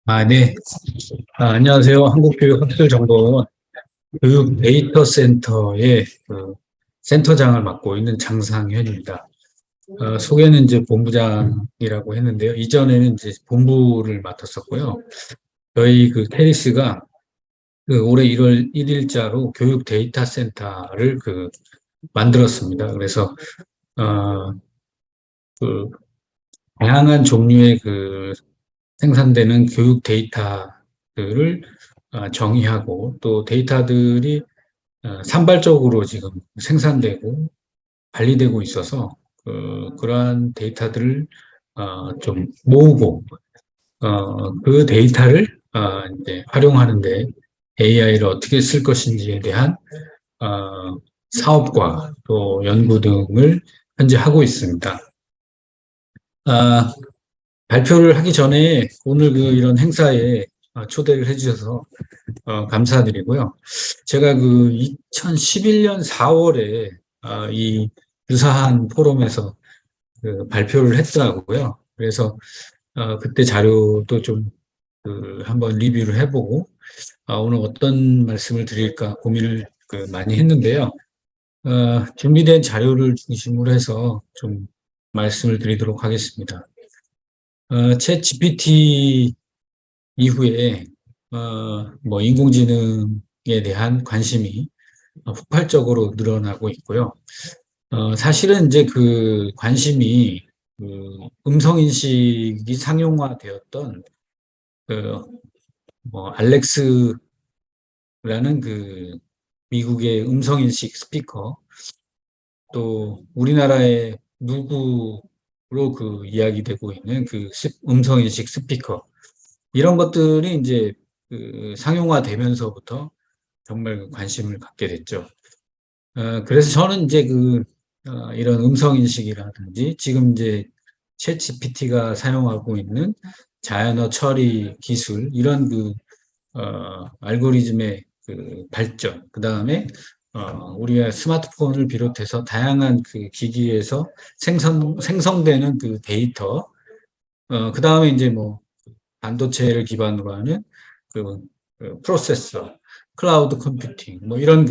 네. 안녕하세요. 한국교육학술정보원 교육 데이터 센터의 센터장을 맡고 있는 장상현입니다. 소개는 이제 본부장이라고 했는데요. 이전에는 이제 본부를 맡았었고요. 저희 캐리스가 올해 1월 1일자로 교육 데이터 센터를 만들었습니다. 그래서, 어, 그, 다양한 종류의 생산되는 교육 데이터들을 정의하고 또 데이터들이 산발적으로 지금 생산되고 관리되고 있어서 그러한 데이터들을 좀 모으고 그 데이터를 이제 활용하는데 AI를 어떻게 쓸 것인지에 대한 사업과 또 연구 등을 현재 하고 있습니다. 아, 발표를 하기 전에 오늘 이런 행사에 초대를 해주셔서 감사드리고요. 제가 2011년 4월에 이 유사한 포럼에서 발표를 했더라고요. 그래서 그때 자료도 좀 한번 리뷰를 해보고 오늘 어떤 말씀을 드릴까 고민을 많이 했는데요. 준비된 자료를 중심으로 해서 좀 말씀을 드리도록 하겠습니다. 챗 GPT 이후에 뭐 인공지능에 대한 관심이 폭발적으로 늘어나고 있고요. 사실은 이제 관심이 음성 인식이 상용화되었던 그 뭐 알렉스라는 미국의 음성 인식 스피커, 또 우리나라의 누구로 이야기되고 있는 음성 인식 스피커, 이런 것들이 이제 상용화되면서부터 정말 관심을 갖게 됐죠. 그래서 저는 이제 이런 음성 인식이라든지 지금 이제 챗 GPT가 사용하고 있는 자연어 처리 기술, 이런 알고리즘의 발전, 그 다음에 우리가 스마트폰을 비롯해서 다양한 기기에서 생성되는 데이터, 그 다음에 이제 뭐 반도체를 기반으로 하는 그, 프로세서, 클라우드 컴퓨팅, 뭐 이런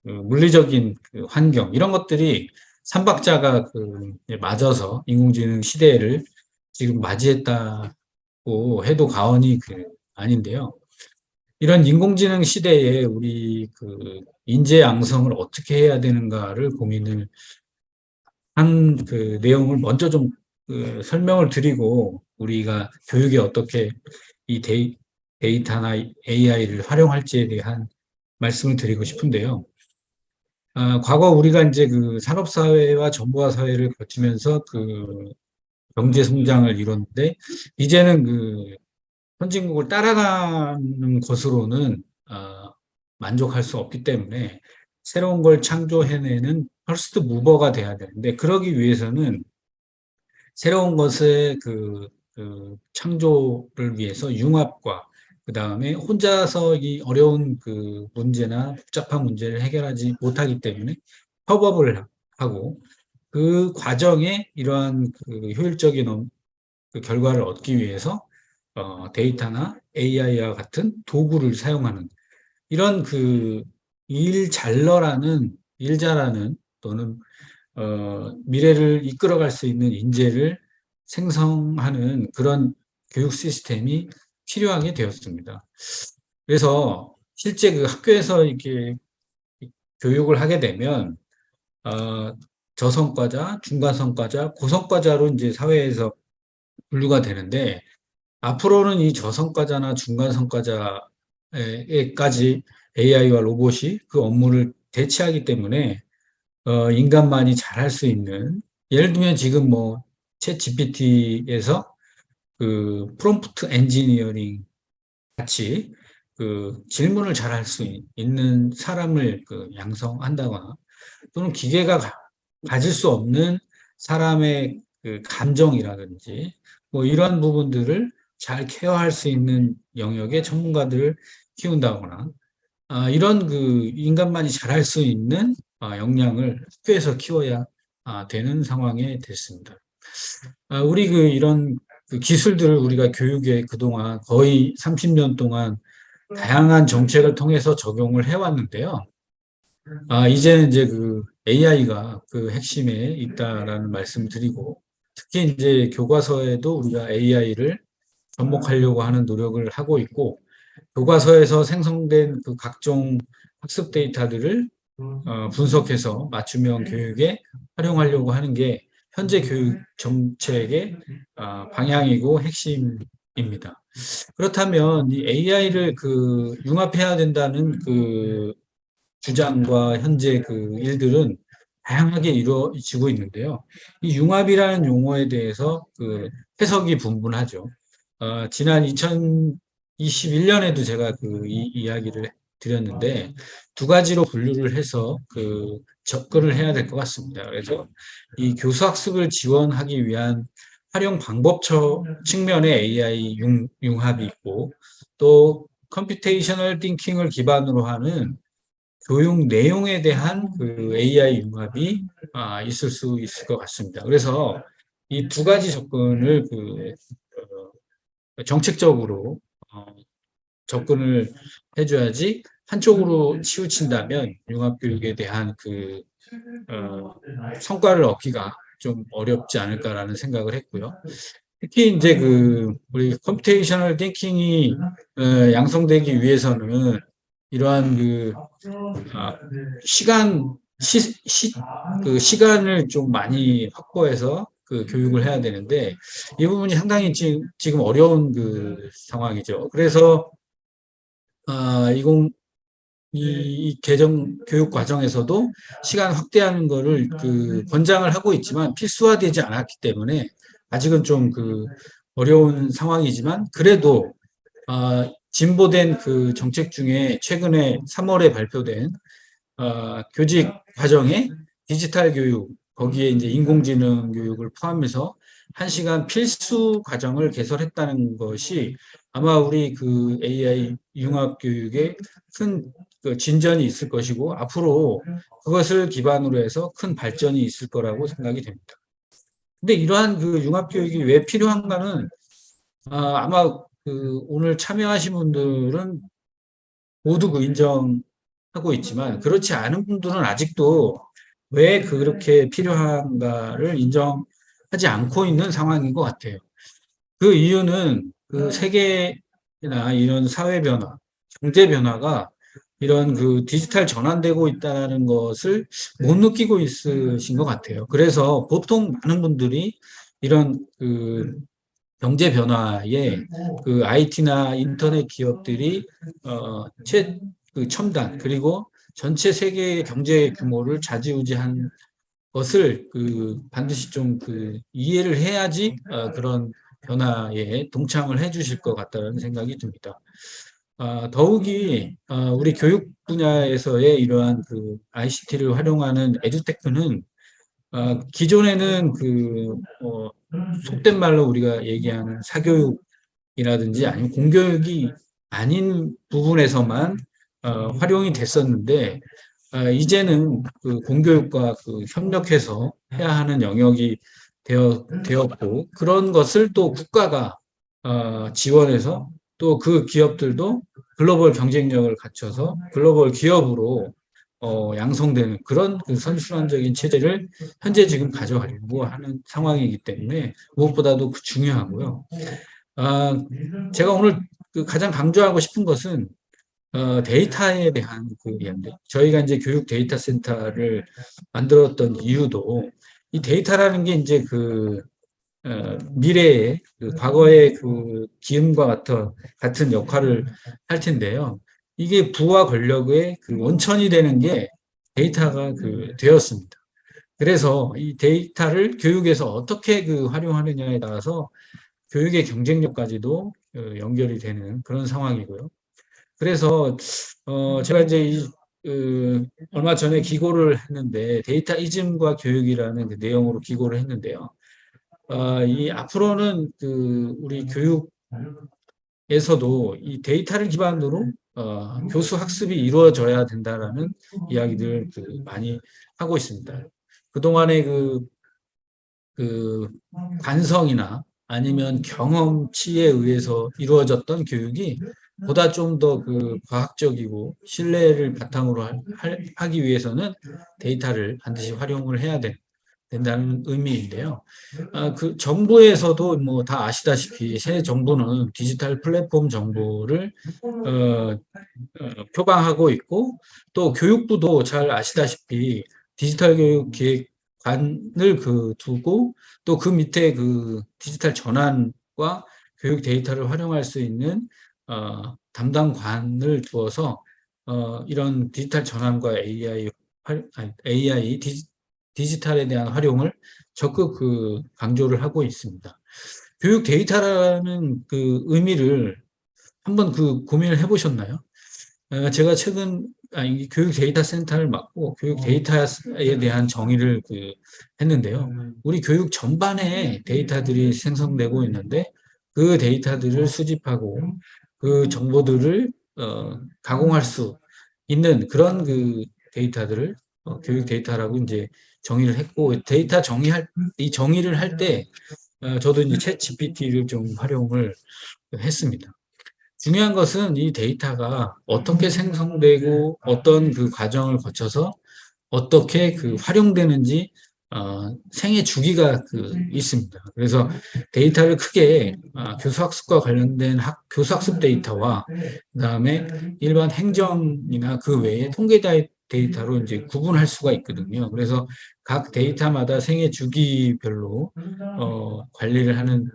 물리적인 환경, 이런 것들이 삼박자가 맞아서 인공지능 시대를 지금 맞이했다고 해도 과언이 아닌데요. 이런 인공지능 시대에 우리 인재 양성을 어떻게 해야 되는가를 고민을 한 내용을 먼저 좀 설명을 드리고 우리가 교육에 어떻게 이 데이터나 AI를 활용할지에 대한 말씀을 드리고 싶은데요. 과거 우리가 이제 산업사회와 정보화 사회를 거치면서 경제 성장을 이뤘는데, 이제는 선진국을 따라가는 것으로는 만족할 수 없기 때문에 새로운 걸 창조해내는 퍼스트 무버가 돼야 되는데, 그러기 위해서는 새로운 것의 창조를 위해서 융합과 그다음에 혼자서 이 어려운 문제나 복잡한 문제를 해결하지 못하기 때문에 협업을 하고, 그 과정에 이러한 효율적인 결과를 얻기 위해서 데이터나 AI와 같은 도구를 사용하는 이런 일 잘러라는, 일 잘하는, 또는 미래를 이끌어갈 수 있는 인재를 생성하는 그런 교육 시스템이 필요하게 되었습니다. 그래서 실제 학교에서 이렇게 교육을 하게 되면 어, 저성과자, 중간성과자, 고성과자로 이제 사회에서 분류가 되는데, 앞으로는 이 저성과자나 중간성과자에까지 AI와 로봇이 그 업무를 대체하기 때문에 인간만이 잘할 수 있는, 예를 들면 지금 뭐 챗 GPT에서 프롬프트 엔지니어링 같이 질문을 잘할 수 있는 사람을 양성한다거나, 또는 기계가 가질 수 없는 사람의 감정이라든지 뭐 이런 부분들을 잘 케어할 수 있는 영역의 전문가들을 키운다거나, 이런 인간만이 잘할 수 있는 역량을 학교에서 키워야 되는 상황에 됐습니다. 우리 이런 그 기술들을 우리가 교육에 그동안 거의 30년 동안 다양한 정책을 통해서 적용을 해왔는데요. 이제는 이제 그 AI가 그 핵심에 있다라는 말씀 드리고, 특히 이제 교과서에도 우리가 AI를 접목하려고 하는 노력을 하고 있고, 교과서에서 생성된 그 각종 학습 데이터들을 분석해서 맞춤형 교육에 활용하려고 하는 게 현재 교육 정책의 방향이고 핵심입니다. 그렇다면 이 AI를 그 융합해야 된다는 그 주장과 현재 그 일들은 다양하게 이루어지고 있는데요. 이 융합이라는 용어에 대해서 그 해석이 분분하죠. 지난 2021년에도 제가 그 이야기를 드렸는데 두 가지로 분류를 해서 그 접근을 해야 될 것 같습니다. 그래서 이 교수학습을 지원하기 위한 활용 방법 측면의 AI 융합이 있고, 또 컴퓨테이셔널 띵킹을 기반으로 하는 교육 내용에 대한 그 AI 융합이 있을 수 있을 것 같습니다. 그래서 이 두 가지 접근을 정책적으로 접근을 해줘야지, 한쪽으로 치우친다면 융합교육에 대한 어, 성과를 얻기가 좀 어렵지 않을까라는 생각을 했고요. 특히 이제 우리 컴퓨테이셔널 띵킹이 양성되기 위해서는 이러한 아, 시간, 그 시간을 좀 많이 확보해서 그 교육을 해야 되는데, 이 부분이 상당히 지금 어려운 그 상황이죠. 그래서, 이 개정 교육 과정에서도 시간 확대하는 거를 그 권장을 하고 있지만 필수화되지 않았기 때문에 아직은 좀 어려운 상황이지만, 그래도 진보된 그 정책 중에 최근에 3월에 발표된 교직 과정에 디지털 교육, 거기에 이제 인공지능 교육을 포함해서 1시간 필수 과정을 개설했다는 것이 아마 우리 그 AI 융합 교육에 큰 진전이 있을 것이고, 앞으로 그것을 기반으로 해서 큰 발전이 있을 거라고 생각이 됩니다. 근데 이러한 그 융합 교육이 왜 필요한가는, 아마 오늘 참여하신 분들은 모두 인정하고 있지만, 그렇지 않은 분들은 아직도 왜 그렇게 필요한가를 인정하지 않고 있는 상황인 것 같아요. 그 이유는 그 세계나 이런 사회 변화, 경제 변화가 이런 그 디지털 전환되고 있다는 것을 못 느끼고 있으신 것 같아요. 그래서 보통 많은 분들이 이런 경제 변화에 그 IT나 인터넷 기업들이 첨단, 그리고 전체 세계의 경제 규모를 좌지우지한 것을 반드시 좀 이해를 해야지 그런 변화에 동참을 해주실 것 같다는 생각이 듭니다. 더욱이 우리 교육 분야에서의 이러한 ICT를 활용하는 에듀테크는 기존에는 속된 말로 우리가 얘기하는 사교육이라든지 아니면 공교육이 아닌 부분에서만 활용이 됐었는데, 이제는 공교육과 협력해서 해야 하는 영역이 되었고, 그런 것을 또 국가가 지원해서 또 그 기업들도 글로벌 경쟁력을 갖춰서 글로벌 기업으로 양성되는 그런 선순환적인 체제를 현재 지금 가져가려고 하는 상황이기 때문에 무엇보다도 중요하고요. 아, 제가 오늘 가장 강조하고 싶은 것은 데이터에 대한 이야기인데, 저희가 이제 교육 데이터 센터를 만들었던 이유도 이 데이터라는 게 이제 미래의 과거의 기음과 같은 역할을 할 텐데요. 이게 부와 권력의 원천이 되는 게 데이터가 되었습니다. 그래서 이 데이터를 교육에서 어떻게 활용하느냐에 따라서 교육의 경쟁력까지도 연결이 되는 그런 상황이고요. 그래서 제가 이제 얼마 전에 기고를 했는데, 데이터 이즘과 교육이라는 내용으로 기고를 했는데요. 이 앞으로는 우리 교육에서도 이 데이터를 기반으로 교수 학습이 이루어져야 된다라는 이야기들 많이 하고 있습니다. 그동안의 관성이나 아니면 경험치에 의해서 이루어졌던 교육이 보다 좀 더 그 과학적이고 신뢰를 바탕으로 하기 위해서는 데이터를 반드시 활용을 해야 된다는 의미인데요. 그 정부에서도 뭐 다 아시다시피 새 정부는 디지털 플랫폼 정보를 어, 표방하고 있고, 또 교육부도 잘 아시다시피 디지털 교육 기획관을 두고, 또 그 밑에 그 디지털 전환과 교육 데이터를 활용할 수 있는 담당관을 두어서 이런 디지털 전환과 AI 디지털에 대한 활용을 적극 강조를 하고 있습니다. 교육 데이터라는 그 의미를 한번 고민을 해보셨나요? 제가 최근 이 교육 데이터 센터를 맡고 교육 데이터에 대한 정의를 했는데요. 우리 교육 전반에 데이터들이 생성되고 있는데, 그 데이터들을 수집하고 그 정보들을 가공할 수 있는 그런 데이터들을 교육 데이터라고 이제 정의를 했고, 이 정의를 할 때 저도 이제 챗 GPT를 좀 활용을 했습니다. 중요한 것은 이 데이터가 어떻게 생성되고 어떤 그 과정을 거쳐서 어떻게 활용되는지 생애 주기가 있습니다. 그래서 데이터를 크게 교수학습과 관련된 교수학습 데이터와 그다음에 일반 행정이나 그 외에 통계 데이터로 이제 구분할 수가 있거든요. 그래서 각 데이터마다 생애 주기별로 관리를 하는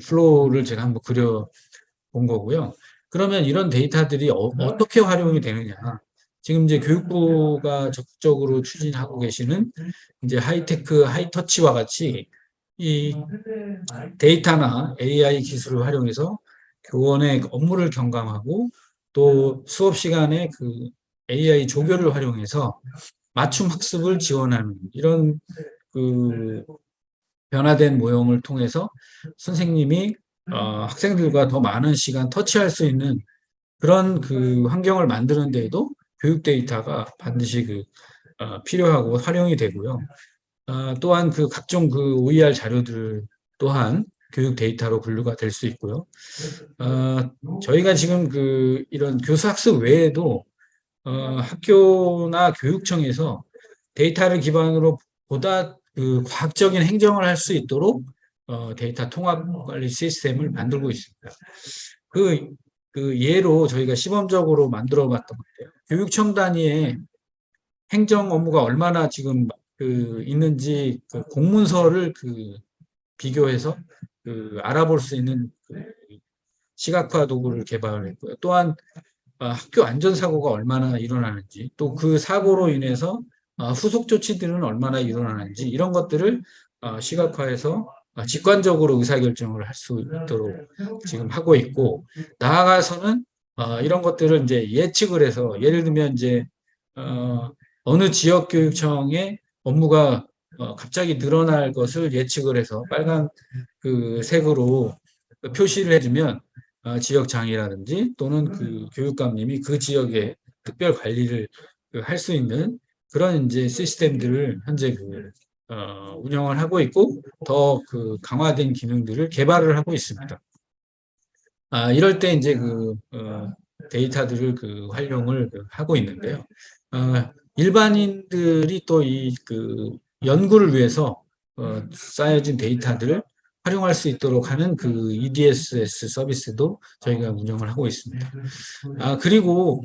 플로우를 제가 한번 그려 본 거고요. 그러면 이런 데이터들이 떻게 활용이 되느냐. 지금 이제 교육부가 적극적으로 추진하고 계시는 이제 하이테크, 하이터치와 같이 이 데이터나 AI 기술을 활용해서 교원의 업무를 경감하고, 또 수업 시간에 AI 조교를 활용해서 맞춤 학습을 지원하는 이런 그 변화된 모형을 통해서 선생님이 학생들과 더 많은 시간 터치할 수 있는 그런 환경을 만드는 데에도 교육 데이터가 반드시 필요하고 활용이 되고요. 또한 각종 OER 자료들 또한 교육 데이터로 분류가 될 수 있고요. 저희가 지금 이런 교수 학습 외에도 학교나 교육청에서 데이터를 기반으로 보다 과학적인 행정을 할 수 있도록 데이터 통합 관리 시스템을 만들고 있습니다. 그, 예로 저희가 시범적으로 만들어 봤던 건데요. 교육청 단위의 행정 업무가 얼마나 지금 있는지 공문서를 비교해서 알아볼 수 있는 시각화 도구를 개발을 했고요. 또한 학교 안전사고가 얼마나 일어나는지, 또 그 사고로 인해서 후속 조치들은 얼마나 일어나는지, 이런 것들을 시각화해서 직관적으로 의사결정을 할 수 있도록 지금 하고 있고, 나아가서는 이런 것들을 이제 예측을 해서, 예를 들면 이제 어느 지역교육청의 업무가 갑자기 늘어날 것을 예측을 해서 빨간 색으로 표시를 해주면 지역 장이라든지 또는 교육감님이 그 지역의 특별 관리를 할 수 있는 그런 이제 시스템들을 현재 운영을 하고 있고, 더 강화된 기능들을 개발을 하고 있습니다. 이럴 때 이제 데이터들을 활용을 하고 있는데요. 일반인들이 또 연구를 위해서 쌓여진 데이터들을 활용할 수 있도록 하는 EDSS 서비스도 저희가 운영을 하고 있습니다. 그리고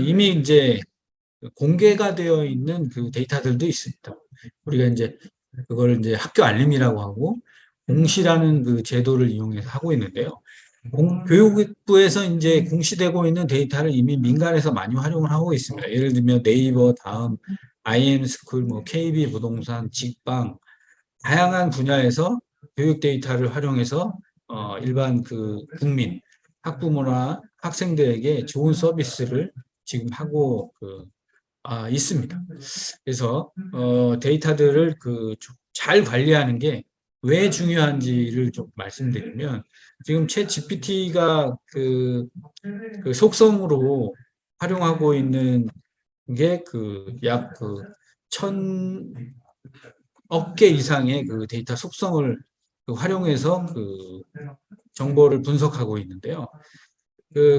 이미 이제 공개가 되어 있는 데이터들도 있습니다. 우리가 이제 그걸 이제 학교 알림이라고 하고 공시라는 제도를 이용해서 하고 있는데요. 교육부에서 이제 공시되고 있는 데이터를 이미 민간에서 많이 활용을 하고 있습니다. 예를 들면 네이버, 다음, IM스쿨, 뭐 KB 부동산, 직방, 다양한 분야에서 교육 데이터를 활용해서 일반 국민, 학부모나 학생들에게 좋은 서비스를 지금 하고 있습니다. 그래서 데이터들을 잘 관리하는 게 왜 중요한지를 좀 말씀드리면, 지금 챗 GPT가 속성으로 활용하고 있는 게 약 1,000억 개 이상의 데이터 속성을 활용해서 정보를 분석하고 있는데요.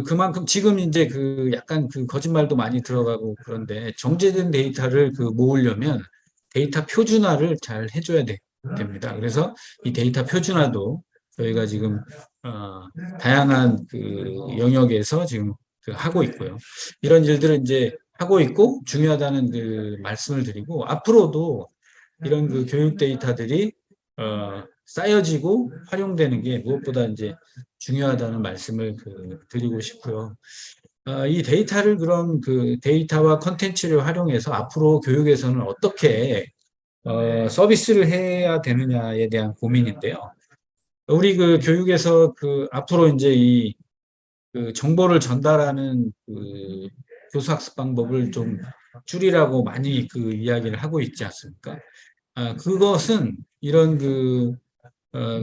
그만큼 지금 이제 약간 거짓말도 많이 들어가고 그런데 정제된 데이터를 모으려면 데이터 표준화를 잘 해줘야 됩니다. 그래서 이 데이터 표준화도 저희가 지금 어, 다양한 영역에서 지금 하고 있고요. 이런 일들을 이제 하고 있고 중요하다는 말씀을 드리고 앞으로도 이런 교육 데이터들이 쌓여지고 활용되는 게 무엇보다 이제 중요하다는 말씀을 드리고 싶고요. 이 데이터를 그럼 데이터와 컨텐츠를 활용해서 앞으로 교육에서는 어떻게 서비스를 해야 되느냐에 대한 고민인데요. 우리 교육에서 앞으로 이제 정보를 전달하는 교수학습 방법을 좀 줄이라고 많이 이야기를 하고 있지 않습니까? 그것은 이런 어,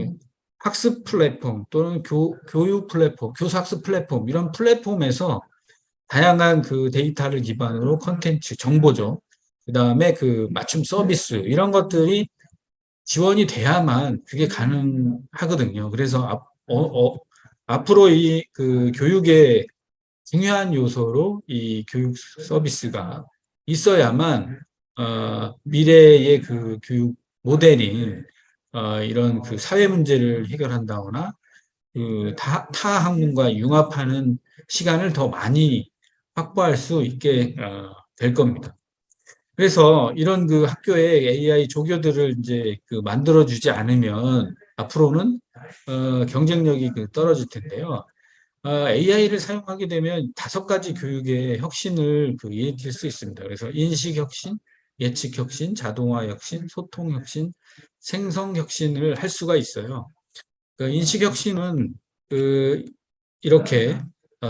학습 플랫폼 또는 교육 플랫폼, 교수학습 플랫폼 이런 플랫폼에서 다양한 데이터를 기반으로 컨텐츠, 정보죠. 그 다음에 맞춤 서비스 이런 것들이 지원이 돼야만 그게 가능하거든요. 그래서 앞으로 이 교육의 중요한 요소로 이 교육 서비스가 있어야만 미래의 교육 모델인 이런 사회 문제를 해결한다거나 타 학문과 융합하는 시간을 더 많이 확보할 수 있게 될 겁니다. 그래서 이런 학교에 AI 조교들을 이제 만들어주지 않으면 앞으로는 경쟁력이 떨어질 텐데요. AI를 사용하게 되면 5가지 교육의 혁신을 일으킬 수 있습니다. 그래서 인식 혁신, 예측 혁신, 자동화 혁신, 소통 혁신, 생성 혁신을 할 수가 있어요. 인식 혁신은 이렇게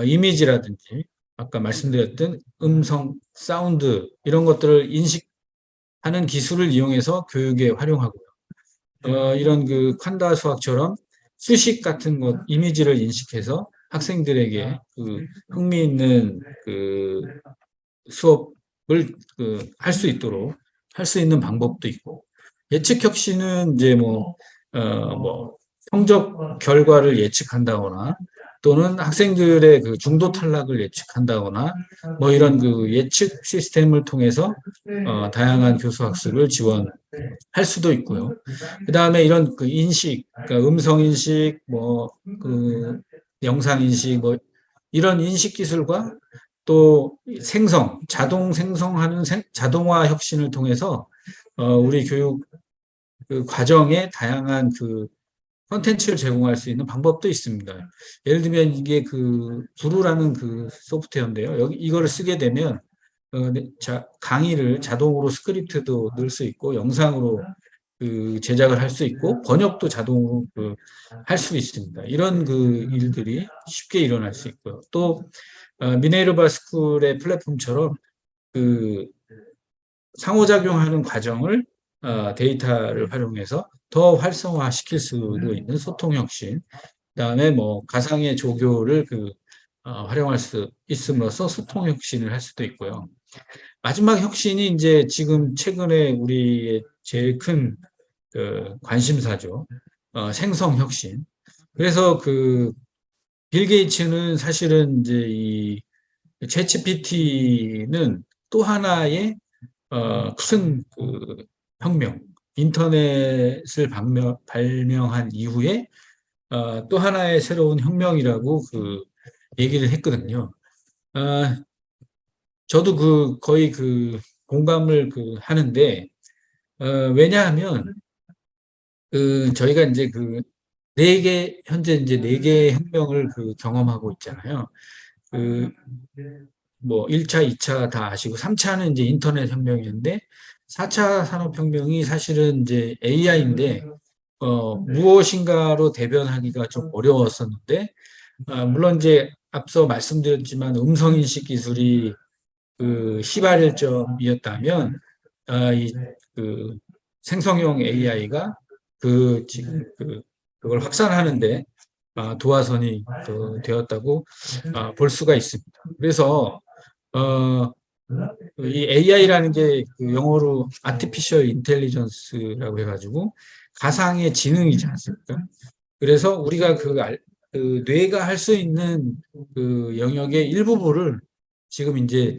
이미지라든지 아까 말씀드렸던 음성, 사운드 이런 것들을 인식하는 기술을 이용해서 교육에 활용하고요. 이런 칸다 수학처럼 수식 같은 것, 이미지를 인식해서 학생들에게 흥미있는 수업을 할 수 있도록 할 수 있는 방법도 있고 예측 혁신은 이제 뭐 성적 결과를 예측한다거나 또는 학생들의 중도 탈락을 예측한다거나 뭐 이런 예측 시스템을 통해서 다양한 교수 학습을 지원할 수도 있고요. 그 다음에 이런 인식, 그러니까 음성 인식, 영상 인식, 이런 인식 기술과 또 자동 생성하는 자동화 혁신을 통해서 우리 교육 과정에 다양한 컨텐츠를 제공할 수 있는 방법도 있습니다. 예를 들면 이게 구루라는 소프트웨어인데요. 이거를 쓰게 되면 강의를 자동으로 스크립트도 넣을 수 있고 영상으로 제작을 할 수 있고 번역도 자동으로 할 수 있습니다. 이런 일들이 쉽게 일어날 수 있고요. 또 미네르바 스쿨의 플랫폼처럼 그 상호작용하는 과정을 데이터를 활용해서 더 활성화시킬 수도 있는 소통 혁신, 그다음에 가상의 조교를 활용할 수 있음으로써 소통 혁신을 할 수도 있고요. 마지막 혁신이 이제 지금 최근에 우리의 제일 큰 관심사죠. 생성 혁신. 그래서 빌 게이츠는 사실은 이제 이 챗GPT는 또 하나의 큰 혁명, 인터넷을 발명한 이후에 또 하나의 새로운 혁명이라고 얘기를 했거든요. 어, 저도 거의 공감을 하는데 왜냐하면 저희가 이제 현재 이제 4개 혁명을 경험하고 있잖아요. 그 1차, 2차 다 아시고 3차는 이제 인터넷 혁명이었는데 4차 산업혁명이 사실은 이제 AI인데 무엇인가로 대변하기가 좀 어려웠었는데 물론 이제 앞서 말씀드렸지만 음성인식 기술이 시발점이었다면 이 생성형 AI가 지금 그걸 확산하는데 도화선이 되었다고 볼 수가 있습니다. 그래서 이 AI라는 게 영어로 Artificial Intelligence라고 해가지고 가상의 지능이지 않습니까? 그래서 우리가 그 뇌가 할 수 있는 그 영역의 일부분을 지금 이제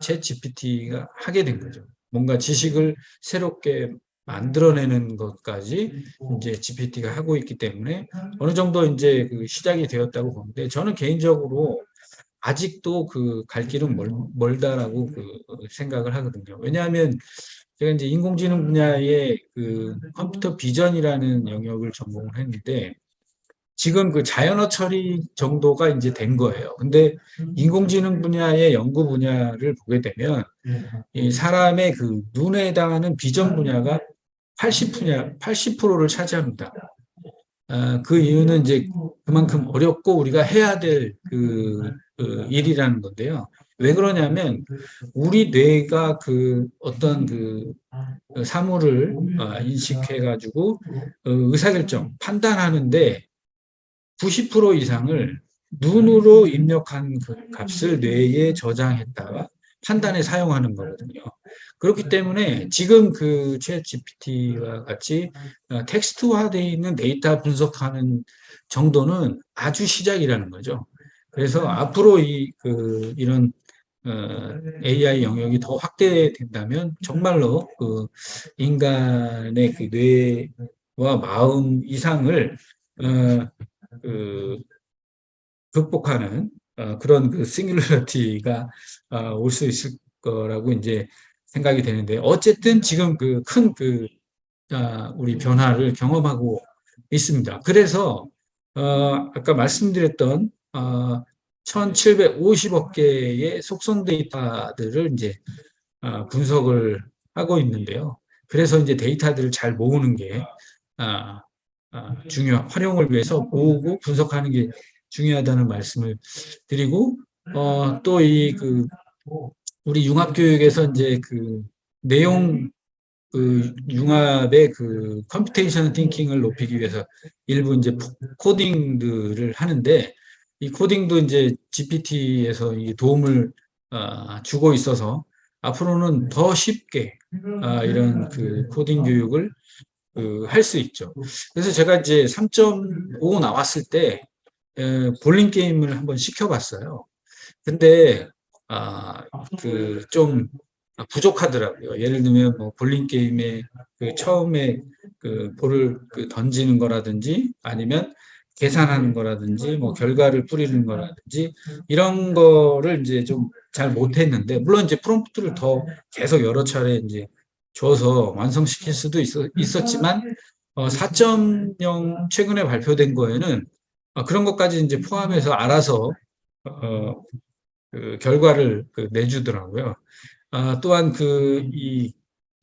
챗 GPT가 하게 된 거죠. 뭔가 지식을 새롭게 만들어내는 것까지 이제 GPT가 하고 있기 때문에 어느 정도 이제 그 시작이 되었다고 보는데, 저는 개인적으로 아직도 그 갈 길은 멀다라고 그 생각을 하거든요. 왜냐하면 제가 이제 인공지능 분야의 그 컴퓨터 비전이라는 영역을 전공을 했는데, 지금 그 자연어 처리 정도가 이제 된 거예요. 근데 인공지능 분야의 연구 분야를 보게 되면 이 사람의 그 눈에 해당하는 비전 분야가 80%를 차지합니다. 그 이유는 이제 그만큼 어렵고 우리가 해야 될 그 일이라는 건데요. 왜 그러냐면 우리 뇌가 그 어떤 그 사물을 인식해가지고 의사결정, 판단하는데 90% 이상을 눈으로 입력한 그 값을 뇌에 저장했다가 판단에 사용하는 거거든요. 그렇기 때문에 지금 그 챗 GPT와 같이 텍스트화되어 있는 데이터 분석하는 정도는 아주 시작이라는 거죠. 그래서 앞으로 이런 AI 영역이 더 확대된다면 정말로 그 인간의 그 뇌와 마음 이상을 그 극복하는 그런 그 싱귤러리티가 올 수 있을 거라고 이제 생각이 되는데, 어쨌든 지금 그 큰 우리 변화를 경험하고 있습니다. 그래서 아까 말씀드렸던 1750억 개의 속성 데이터들을 이제 분석을 하고 있는데요. 그래서 이제 데이터들을 잘 모으는 게 아, 활용을 위해서 모으고 분석하는 게 중요하다는 말씀을 드리고, 또 우리 융합교육에서 이제 그 내용 그 융합의 그 컴퓨테이션 띵킹을 높이기 위해서 일부 이제 코딩들을 하는데, 이 코딩도 이제 GPT에서 도움을 주고 있어서 앞으로는 더 쉽게 이런 그 코딩 교육을 할 수 있죠. 그래서 제가 이제 3.5 나왔을 때 볼링 게임을 한번 시켜봤어요. 근데 좀 부족하더라고요. 예를 들면 뭐 볼링 게임에 그 처음에 그 볼을 던지는 거라든지, 아니면 계산하는 거라든지, 뭐 결과를 뿌리는 거라든지, 이런 거를 이제 좀 잘 못했는데, 물론 이제 프롬프트를 더 계속 여러 차례 이제 줘서 완성시킬 수도 있었지만 4.0 최근에 발표된 거에는 그런 것까지 이제 포함해서 알아서 어, 그 결과를 내주더라고요. 또한 이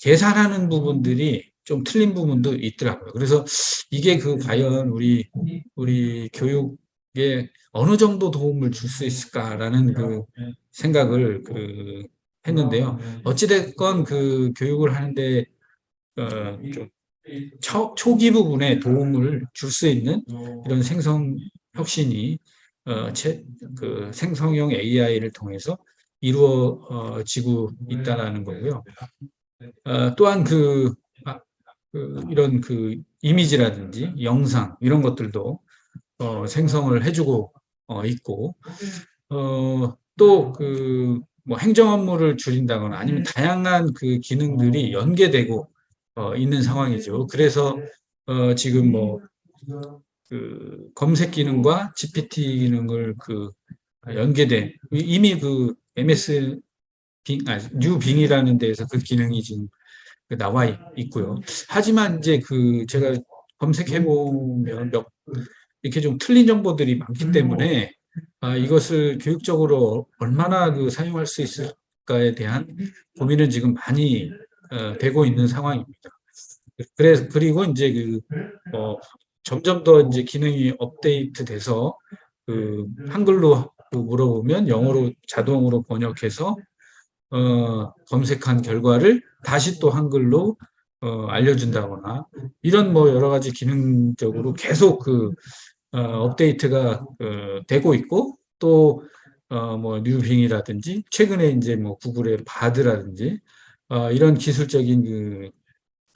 계산하는 부분들이 좀 틀린 부분도 있더라고요. 그래서 이게 과연 우리 교육에 어느 정도 도움을 줄 수 있을까라는 생각을 했는데요. 어찌됐건 교육을 하는데 좀 초기 부분에 도움을 줄 수 있는 이런 생성 혁신이 생성형 AI를 통해서 이루어지고 있다는 거고요. 또한 이런 이미지라든지 영상 이런 것들도 생성을 해주고 있고, 또 뭐 행정 업무를 줄인다거나 아니면 다양한 기능들이 연계되고 있는 상황이죠. 그래서 지금 뭐 검색 기능과 GPT 기능을 연계된, 이미 MS 뉴 빙이라는 데에서 그 기능이 지금 나와 있고요. 하지만 이제 제가 검색해 보면 이렇게 좀 틀린 정보들이 많기 때문에 이것을 교육적으로 얼마나 사용할 수 있을까에 대한 고민은 지금 많이 되고 있는 상황입니다. 그리고 이제 점점 더 이제 기능이 업데이트돼서 한글로 물어보면 영어로 자동으로 번역해서 검색한 결과를 다시 또 한글로 알려준다거나, 이런 뭐 여러 가지 기능적으로 계속 업데이트가 되고 있고, 또 뭐 뉴빙이라든지 최근에 이제 뭐 구글의 바드라든지 이런 기술적인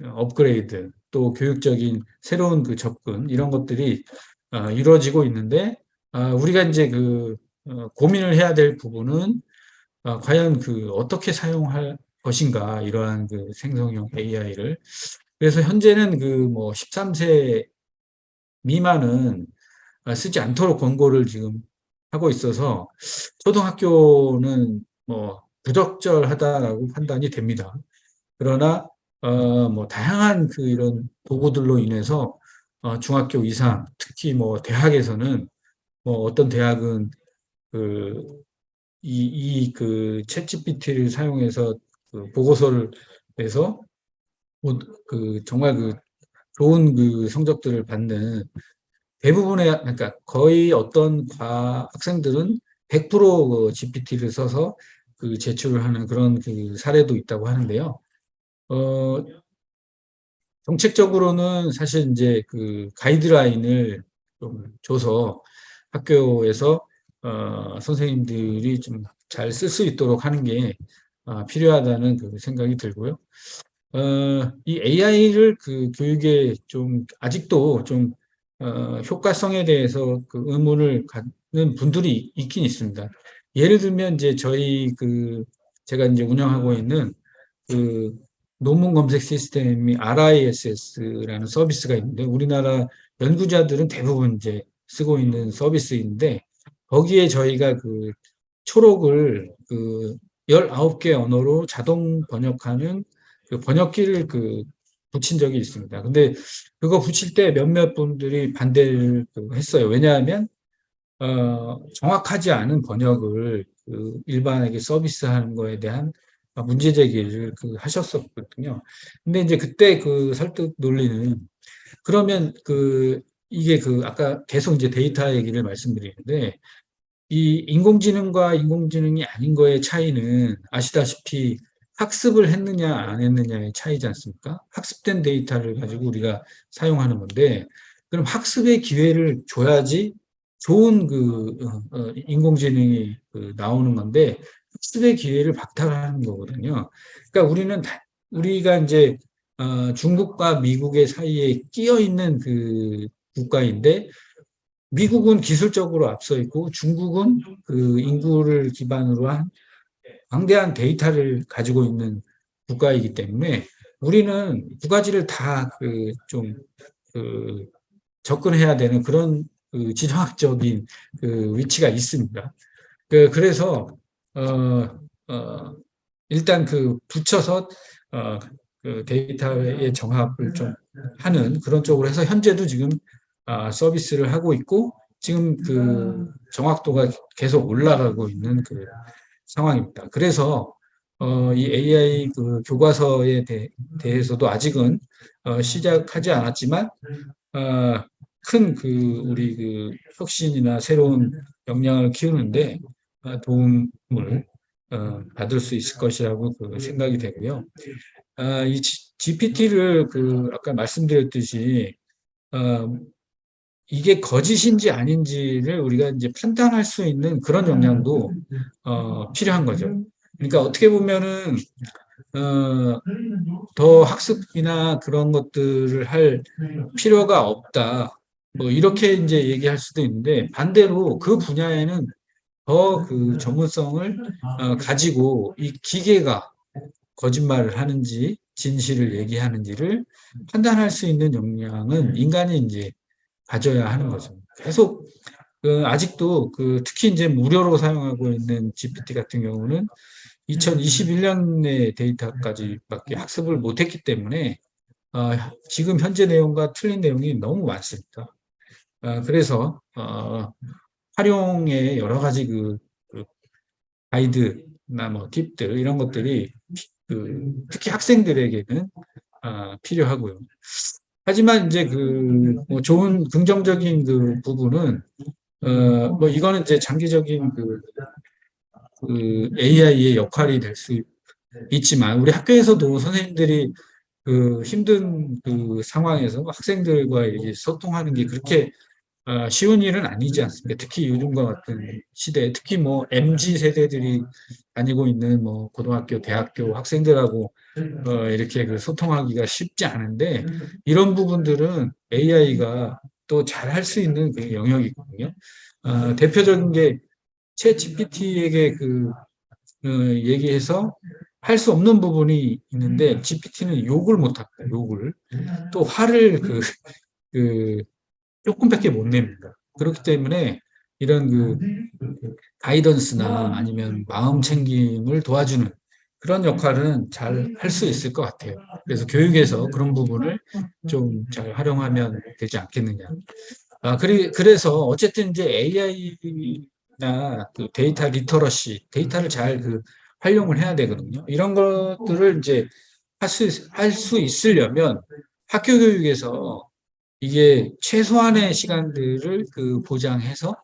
업그레이드, 또 교육적인 새로운 그 접근 이런 것들이 이루어지고 있는데 우리가 이제 고민을 해야 될 부분은 과연 어떻게 사용할 것인가 이러한 생성형 AI를 그래서 현재는 13세 미만은 쓰지 않도록 권고를 지금 하고 있어서 초등학교는 뭐 부적절하다라고 판단이 됩니다. 그러나 뭐 다양한 이런 도구들로 인해서 중학교 이상 특히 뭐 대학에서는 뭐 어떤 대학은 그 챗GPT를 사용해서 보고서를 내서 뭐 정말 좋은 성적들을 받는 대부분의 그러니까 거의 어떤 학생들은 100% GPT를 써서 제출을 하는 그런 사례도 있다고 하는데요. 어, 정책적으로는 사실 이제 가이드라인을 좀 줘서 학교에서 선생님들이 좀 잘 쓸 수 있도록 하는 게 필요하다는 생각이 들고요. 이 AI를 교육에 좀 아직도 좀 효과성에 대해서 의문을 갖는 분들이 있긴 있습니다. 예를 들면 이제 저희 제가 이제 운영하고 있는 그 논문 검색 시스템이 RISS라는 서비스가 있는데 우리나라 연구자들은 대부분 이제 쓰고 있는 서비스인데 거기에 저희가 초록을 19개 언어로 자동 번역하는 번역기를 붙인 적이 있습니다. 근데 그거 붙일 때 몇몇 분들이 반대를 했어요. 왜냐하면 정확하지 않은 번역을 일반에게 서비스하는 거에 대한 문제 제기를 하셨었거든요. 근데 이제 그때 설득 논리는 그러면 이게 아까 계속 이제 데이터 얘기를 말씀드리는데 이 인공지능과 인공지능이 아닌 거의 차이는 아시다시피 학습을 했느냐 안 했느냐의 차이지 않습니까? 학습된 데이터를 가지고 우리가 사용하는 건데 그럼 학습의 기회를 줘야지 좋은 인공지능이 나오는 건데 학습의 기회를 박탈하는 거거든요. 그러니까 우리가 이제 중국과 미국의 사이에 끼어 있는 국가인데 미국은 기술적으로 앞서 있고 중국은 인구를 기반으로 한 방대한 데이터를 가지고 있는 국가이기 때문에 우리는 두 가지를 다 접근해야 되는 그런 지정학적인 위치가 있습니다. 그래서 어, 일단 붙여서 어, 데이터의 정합을 좀 하는 그런 쪽으로 해서 현재도 지금 서비스를 하고 있고 지금 정확도가 계속 올라가고 있는 상황입니다. 그래서 이 AI 교과서에 대해서도 아직은 시작하지 않았지만 큰 우리 혁신이나 새로운 역량을 키우는데 도움을 받을 수 있을 것이라고 생각이 되고요. 이 GPT를 아까 말씀드렸듯이 어, 이게 거짓인지 아닌지를 우리가 이제 판단할 수 있는 그런 역량도 필요한 거죠. 그러니까 어떻게 보면은 어, 더 학습이나 그런 것들을 할 필요가 없다. 뭐 이렇게 이제 얘기할 수도 있는데 반대로 그 분야에는 더 전문성을 가지고 이 기계가 거짓말을 하는지 진실을 얘기하는지를 판단할 수 있는 역량은 인간이 이제 가져야 하는 거죠. 계속 아직도 특히 이제 무료로 사용하고 있는 GPT 같은 경우는 2021년의 데이터까지밖에 학습을 못했기 때문에 지금 현재 내용과 틀린 내용이 너무 많습니다. 그래서 활용의 여러 가지 가이드나 뭐 팁들 이런 것들이 특히 학생들에게는 필요하고요. 하지만 이제 뭐 좋은 긍정적인 부분은 뭐 이거는 이제 장기적인 AI의 역할이 될 수 있지만 우리 학교에서도 선생님들이 힘든 상황에서 학생들과 이렇게 소통하는 게 그렇게 쉬운 일은 아니지 않습니까? 특히 요즘과 같은 시대에, 특히 뭐 MZ 세대들이 다니고 있는 뭐 고등학교, 대학교 학생들하고 이렇게 그 소통하기가 쉽지 않은데, 이런 부분들은 AI가 또 잘 할 수 있는 그 영역이거든요. 대표적인 게 챗 GPT에게 얘기해서 할 수 없는 부분이 있는데, GPT는 욕을 못 합니다. 욕을. 또 화를 그 조금밖에 못 냅니다. 그렇기 때문에 이런 가이던스나 아니면 마음 챙김을 도와주는 그런 역할은 잘 할 수 있을 것 같아요. 그래서 교육에서 그런 부분을 좀 잘 활용하면 되지 않겠느냐. 그래서 어쨌든 이제 AI나 데이터 리터러시, 데이터를 잘 활용을 해야 되거든요. 이런 것들을 이제 할 수 있으려면 학교 교육에서 이게 최소한의 시간들을 보장해서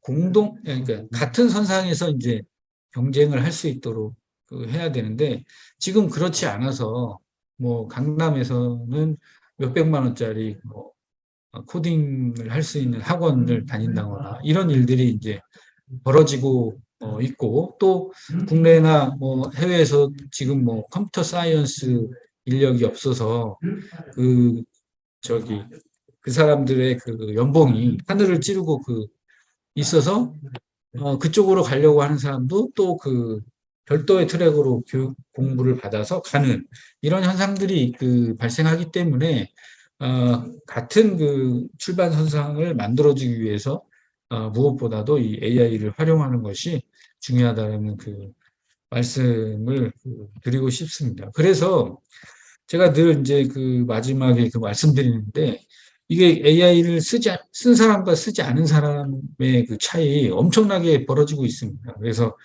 그러니까 같은 선상에서 이제 경쟁을 할 수 있도록 해야 되는데, 지금 그렇지 않아서 뭐 강남에서는 몇백만 원짜리 뭐 코딩을 할 수 있는 학원을 다닌다거나 이런 일들이 이제 벌어지고 있고, 또 국내나 뭐 해외에서 지금 뭐 컴퓨터 사이언스 인력이 없어서 그 저기 그 사람들의 연봉이 하늘을 찌르고 있어서 그쪽으로 가려고 하는 사람도 또 별도의 트랙으로 교육 공부를 받아서 가는 이런 현상들이 발생하기 때문에 같은 출발 선상을 만들어주기 위해서 무엇보다도 이 AI를 활용하는 것이 중요하다는 말씀을 드리고 싶습니다. 그래서 제가 늘 이제 마지막에 말씀드리는데, 이게 AI를 쓴 사람과 쓰지 않은 사람의 차이 엄청나게 벌어지고 있습니다. 그래서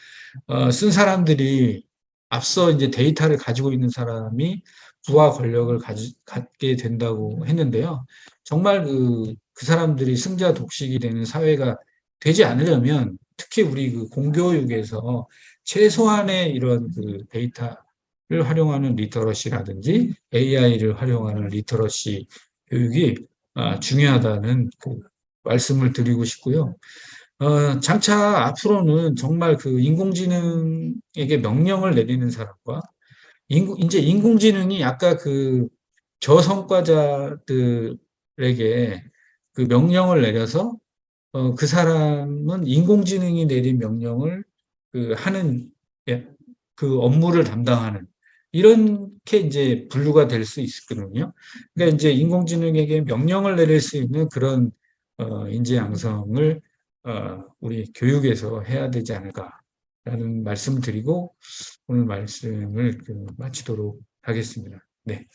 쓴 사람들이 앞서 이제 데이터를 가지고 있는 사람이 부와 권력을 갖게 된다고 했는데요. 정말 그 사람들이 승자 독식이 되는 사회가 되지 않으려면, 특히 우리 공교육에서 최소한의 이런 데이터를 활용하는 리터러시라든지 AI를 활용하는 리터러시 교육이 중요하다는 말씀을 드리고 싶고요. 장차 앞으로는 정말 인공지능에게 명령을 내리는 사람과, 이제 인공지능이 아까 저성과자들에게 명령을 내려서 그 사람은 인공지능이 내린 명령을 하는, 예, 업무를 담당하는, 이렇게 이제 분류가 될 수 있거든요. 그러니까 이제 인공지능에게 명령을 내릴 수 있는 그런 인재 양성을 우리 교육에서 해야 되지 않을까라는 말씀을 드리고 오늘 말씀을 마치도록 하겠습니다. 네.